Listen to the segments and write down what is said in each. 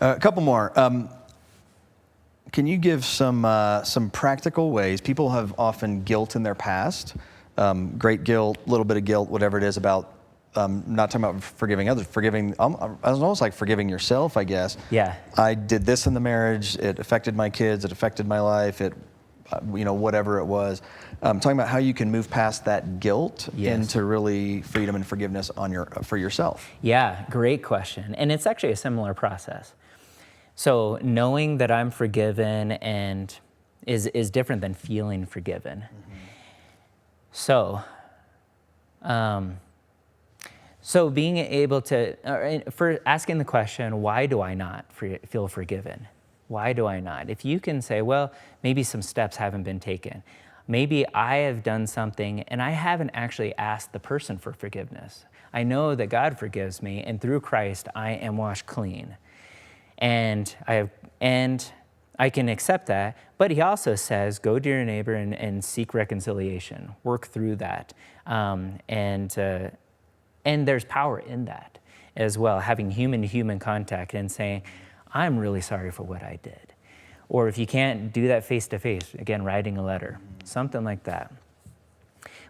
A couple more. Can you give some practical ways? People have often guilt in their past, great guilt, a little bit of guilt, whatever it is about. Not talking about forgiving others, forgiving. I was almost like forgiving yourself, I guess. Yeah. I did this in the marriage. It affected my kids. It affected my life. It, whatever it was. Talking about how you can move past that guilt into really freedom and forgiveness for yourself. Yeah, great question, and it's actually a similar process. So knowing that I'm forgiven and is different than feeling forgiven. Mm-hmm. So being able to, for asking the question, why do I not feel forgiven? Why do I not? If you can say, well, maybe some steps haven't been taken. Maybe I have done something and I haven't actually asked the person for forgiveness. I know that God forgives me, and through Christ, I am washed clean. And I can accept that, but he also says, go to your neighbor and seek reconciliation, work through that. And there's power in that as well, having human-to-human contact and saying, I'm really sorry for what I did. Or if you can't do that face-to-face, again, writing a letter, something like that.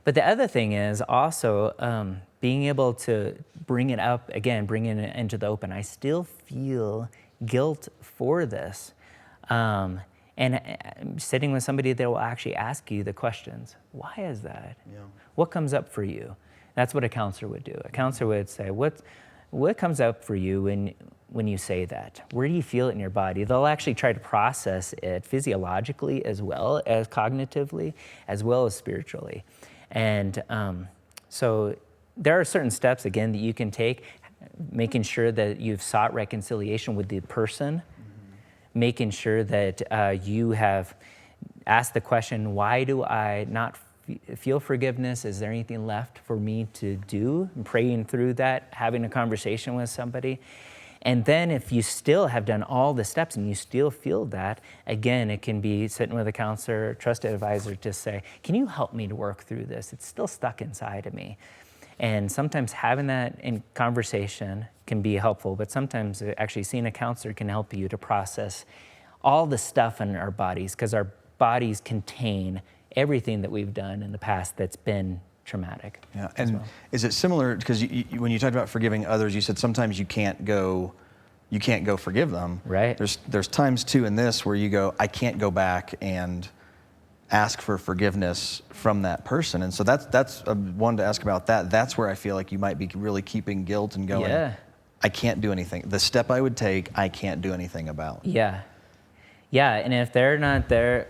But the other thing is also being able to bring it up, again, bringing it into the open. I still feel guilt for this. And sitting with somebody that will actually ask you the questions. Why is that? Yeah. What comes up for you? That's what a counselor would do. A counselor would say, what comes up for you when you say that? Where do you feel it in your body? They'll actually try to process it physiologically as well as cognitively, as well as spiritually. And so there are certain steps, again, that you can take, making sure that you've sought reconciliation with the person, making sure that you have asked the question, why do I not feel forgiveness? Is there anything left for me to do? And praying through that, having a conversation with somebody. And then if you still have done all the steps and you still feel that, again, it can be sitting with a counselor, trusted advisor to say, can you help me to work through this? It's still stuck inside of me. And sometimes having that in conversation can be helpful, but sometimes actually seeing a counselor can help you to process all the stuff in our bodies, because our bodies contain everything that we've done in the past that's been traumatic. Yeah, and is it similar, because when you talked about forgiving others, you said sometimes you can't go forgive them. Right. There's times too in this where you go, I can't go back and ask for forgiveness from that person. And so that's one to ask about that. That's where I feel like you might be really keeping guilt and going, I can't do anything. The step I would take, I can't do anything about. Yeah. Yeah, and if they're not there,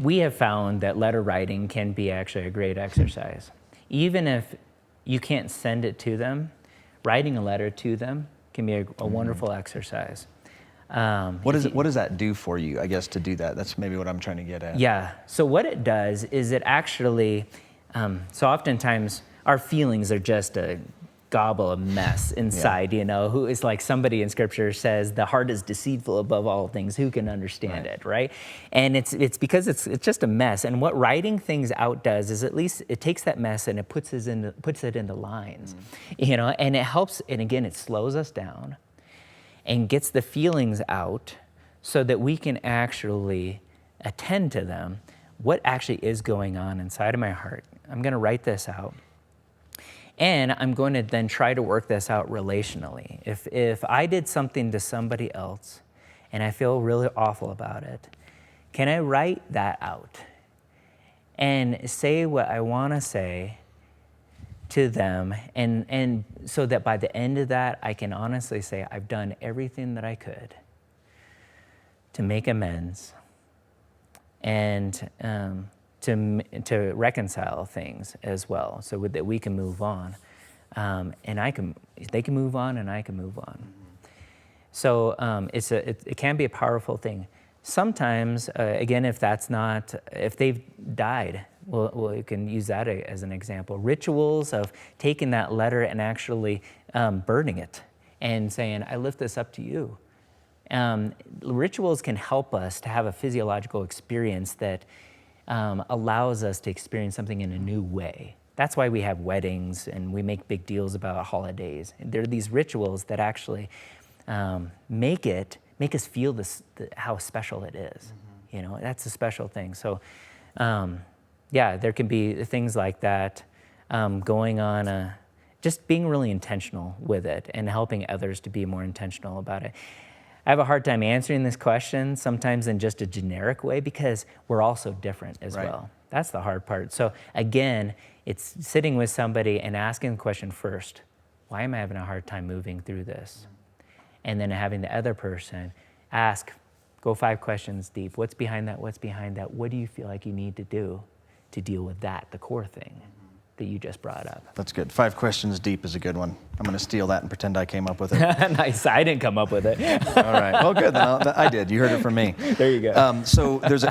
we have found that letter writing can be actually a great exercise. Even if you can't send it to them, writing a letter to them can be a wonderful exercise. What does that do for you, I guess, to do that? That's maybe what I'm trying to get at. Yeah, so what it does is it actually, so oftentimes our feelings are just a gobble of mess inside, who is like somebody in scripture says, the heart is deceitful above all things, who can understand it, right? And it's because it's just a mess. And what writing things out does is at least it takes that mess and it puts it into lines, and it helps, and again, it slows us down and gets the feelings out so that we can actually attend to them. What actually is going on inside of my heart? I'm going to write this out. And I'm going to then try to work this out relationally. If I did something to somebody else and I feel really awful about it, can I write that out and say what I want to say to them, and so that by the end of that, I can honestly say I've done everything that I could to make amends and to reconcile things as well, so that we can move on, and they can move on, and I can move on. So it can be a powerful thing. Sometimes, again, if they've died, well, you can use that as an example. Rituals of taking that letter and actually burning it and saying, I lift this up to you. Rituals can help us to have a physiological experience that allows us to experience something in a new way. That's why we have weddings and we make big deals about holidays. There are these rituals that actually make us feel how special it is. You know, that's a special thing. So, there can be things like that going on, just being really intentional with it and helping others to be more intentional about it. I have a hard time answering this question sometimes in just a generic way because we're all so different as well. That's the hard part. So again, it's sitting with somebody and asking the question first, why am I having a hard time moving through this? And then having the other person ask, go 5 questions deep. What's behind that? What's behind that? What do you feel like you need to do to deal with that, the core thing that you just brought up? That's good. 5 questions deep is a good one. I'm going to steal that and pretend I came up with it. Nice. I didn't come up with it. All right. Well, good. Then I did. You heard it from me. There you go. So there's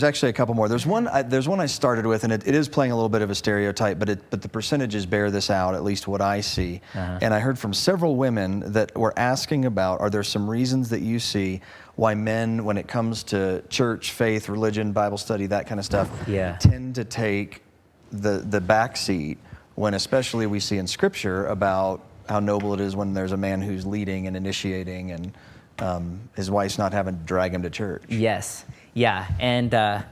actually a couple more. There's one I started with, and it is playing a little bit of a stereotype, but the percentages bear this out, at least what I see. And I heard from several women that were asking about, are there some reasons that you see why men, when it comes to church, faith, religion, Bible study, that kind of stuff, tend to take the back seat when especially we see in Scripture about how noble it is when there's a man who's leading and initiating and his wife's not having to drag him to church. Yes. Yeah. And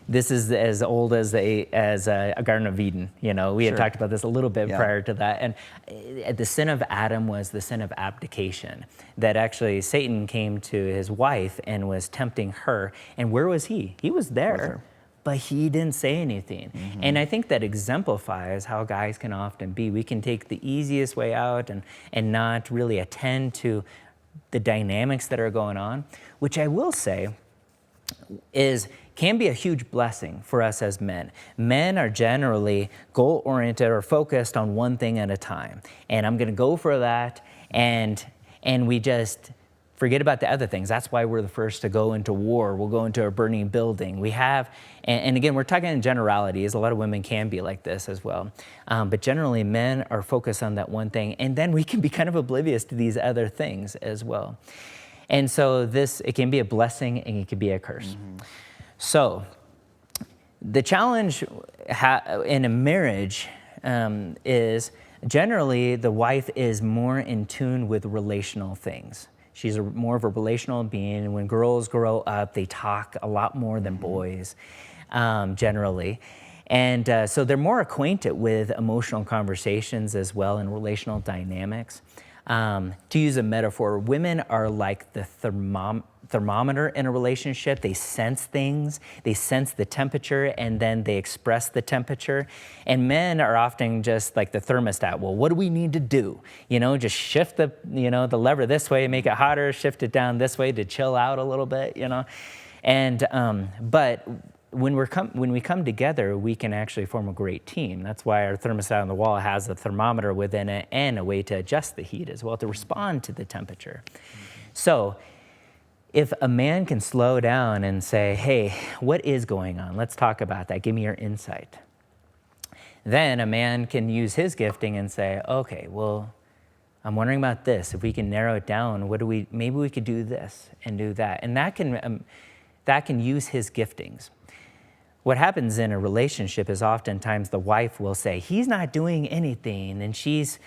this is as old as a Garden of Eden. You know, we had talked about this a little bit prior to that. And the sin of Adam was the sin of abdication, that actually Satan came to his wife and was tempting her. And where was he? He was there, but he didn't say anything. And I think that exemplifies how guys can often be. We can take the easiest way out and not really attend to the dynamics that are going on, which I will say can be a huge blessing for us as men. Men are generally goal-oriented or focused on one thing at a time. And I'm going to go for that, and we just forget about the other things. That's why we're the first to go into war. We'll go into a burning building. We have, and again, we're talking in generalities. A lot of women can be like this as well. But generally, men are focused on that one thing, and then we can be kind of oblivious to these other things as well. And so it can be a blessing and it can be a curse. So the challenge in a marriage is generally the wife is more in tune with relational things. She's more of a relational being. And when girls grow up, they talk a lot more than boys, generally. And so they're more acquainted with emotional conversations as well and relational dynamics. To use a metaphor, women are like the thermometer in a relationship. They sense things, they sense the temperature, and then they express the temperature. And men are often just like the thermostat. Well, what do we need to do? You know, just shift the lever this way, make it hotter, shift it down this way to chill out a little bit, you know. And, but when we come together, we can actually form a great team. That's why our thermostat on the wall has a thermometer within it and a way to adjust the heat as well, to respond to the temperature. So if a man can slow down and say, hey, what is going on? Let's talk about that. Give me your insight. Then a man can use his gifting and say, okay, well, I'm wondering about this. If we can narrow it down, maybe we could do this and do that. And that can use his giftings. What happens in a relationship is oftentimes the wife will say, he's not doing anything, and she's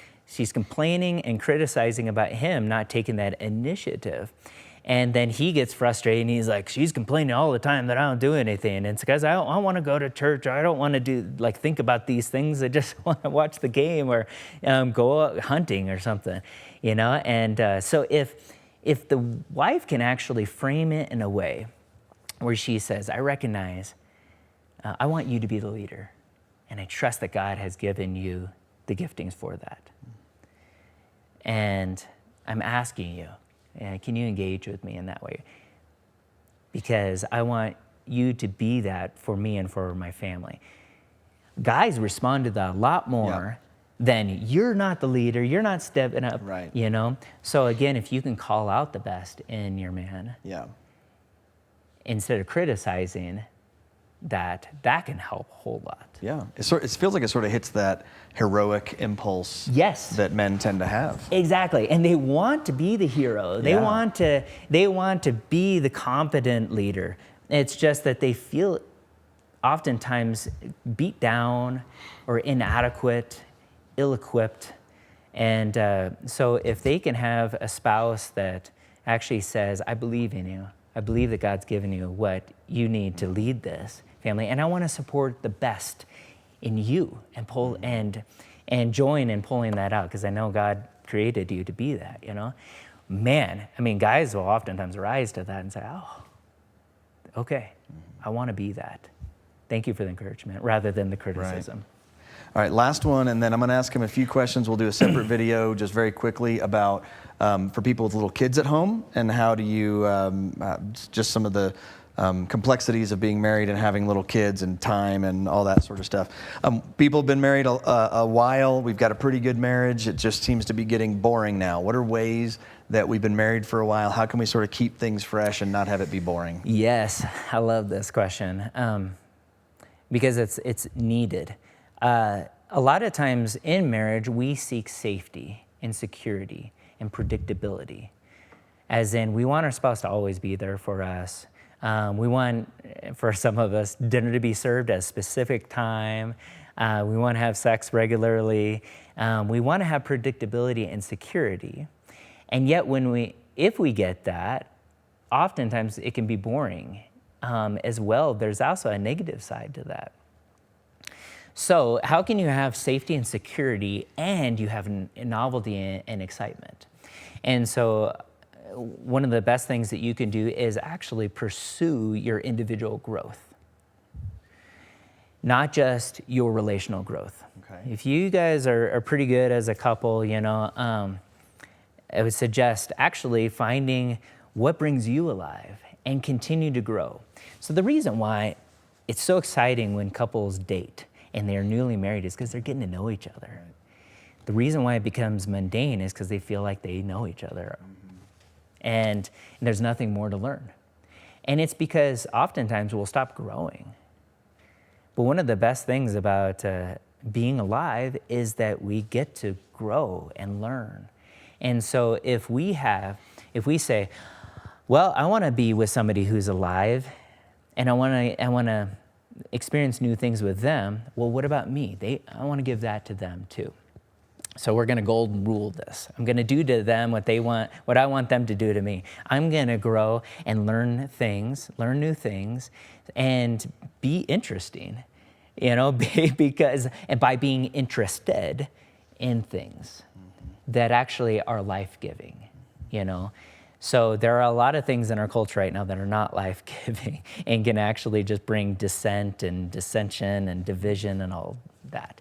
complaining and criticizing about him not taking that initiative. And then he gets frustrated, and he's like, she's complaining all the time that I don't do anything. And it's because I want to go to church, or I don't want to think about these things. I just want to watch the game or go out hunting or something, you know? And so if the wife can actually frame it in a way where she says, I recognize I want you to be the leader, and I trust that God has given you the giftings for that. And I'm asking you, can you engage with me in that way? Because I want you to be that for me and for my family. Guys respond to that a lot more than you're not the leader, you're not stepping up, you know? So again, if you can call out the best in your man, instead of criticizing, that can help a whole lot. Yeah, it feels like it sort of hits that heroic impulse that men tend to have. Exactly, and they want to be the hero. They want to be the competent leader. It's just that they feel oftentimes beat down or inadequate, ill-equipped, And so if they can have a spouse that actually says, I believe in you, I believe that God's given you what you need to lead this family, and I want to support the best in you and pull and join in pulling that out, because I know God created you to be that, you know. Man, I mean, guys will oftentimes rise to that and say, oh, okay, I want to be that. Thank you for the encouragement rather than the criticism. Right. All right, last one, and then I'm going to ask him a few questions. We'll do a separate video just very quickly about for people with little kids at home, and how do you, just some of the complexities of being married and having little kids and time and all that sort of stuff. People have been married a while. We've got a pretty good marriage. It just seems to be getting boring now. What are ways that we've been married for a while? How can we sort of keep things fresh and not have it be boring? Yes, I love this question because it's needed. A lot of times in marriage, we seek safety and security and predictability. As in, we want our spouse to always be there for us. We want, for some of us, dinner to be served at a specific time. We want to have sex regularly. We want to have predictability and security. And yet, if we get that, oftentimes it can be boring as well. There's also a negative side to that. So how can you have safety and security and you have novelty and excitement? And so one of the best things that you can do is actually pursue your individual growth, not just your relational growth. Okay. If you guys are pretty good as a couple, you know, I would suggest actually finding what brings you alive and continue to grow. So the reason why it's so exciting when couples date and they're newly married is because they're getting to know each other. Right. The reason why it becomes mundane is because they feel like they know each other. Mm-hmm. And there's nothing more to learn. And it's because oftentimes we'll stop growing. But one of the best things about being alive is that we get to grow and learn. And so if we say, well, I want to be with somebody who's alive and I want to experience new things with them. Well, what about me? I want to give that to them too. So we're going to golden rule this. I'm going to do to them what I want them to do to me. I'm going to grow and learn new things, and be interesting, you know, and by being interested in things that actually are life-giving, you know. So there are a lot of things in our culture right now that are not life-giving and can actually just bring dissent and dissension and division and all that.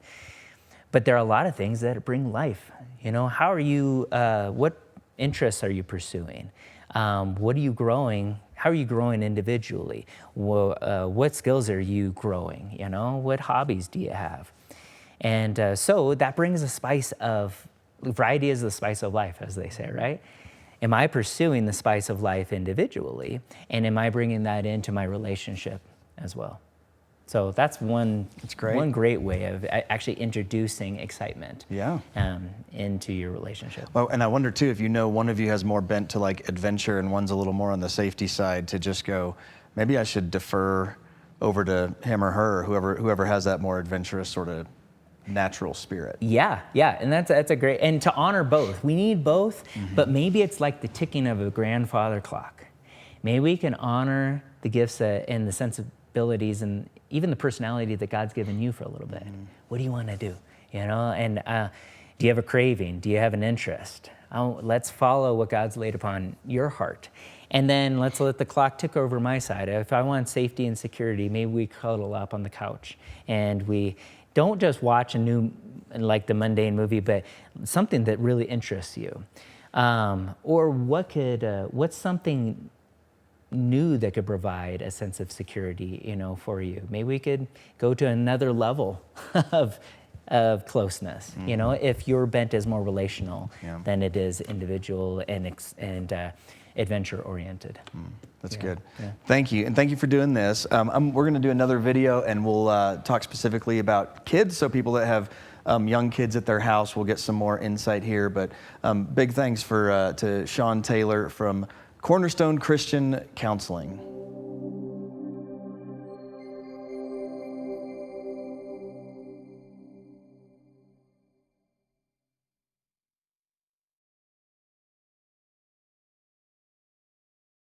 But there are a lot of things that bring life. You know, how are you, what interests are you pursuing? What are you growing? How are you growing individually? What skills are you growing? You know, what hobbies do you have? And so that brings variety is the spice of life, as they say, right? Am I pursuing the spice of life individually? And am I bringing that into my relationship as well? So that's one great way of actually introducing excitement into your relationship. Well, and I wonder too, if you know one of you has more bent to like adventure and one's a little more on the safety side, to just go, maybe I should defer over to him or her, or whoever has that more adventurous sort of natural spirit. Yeah, and that's a great, and to honor both. We need both, but maybe it's like the ticking of a grandfather clock. Maybe we can honor the gifts and the sensibilities and even the personality that God's given you for a little bit. What do you want to do? You know, and do you have a craving? Do you have an interest? Let's follow what God's laid upon your heart. And then let's let the clock tick over my side. If I want safety and security, maybe we cuddle up on the couch and we don't just watch like the mundane movie, but something that really interests you. Or what's something new that could provide a sense of security, you know, for you? Maybe we could go to another level of closeness. You know, if your bent is more relational than it is individual and adventure oriented. That's good. Yeah. Thank you. And thank you for doing this. We're going to do another video, and we'll talk specifically about kids. So people that have young kids at their house will get some more insight here. But big thanks to Sean Taylor from Cornerstone Christian Counseling.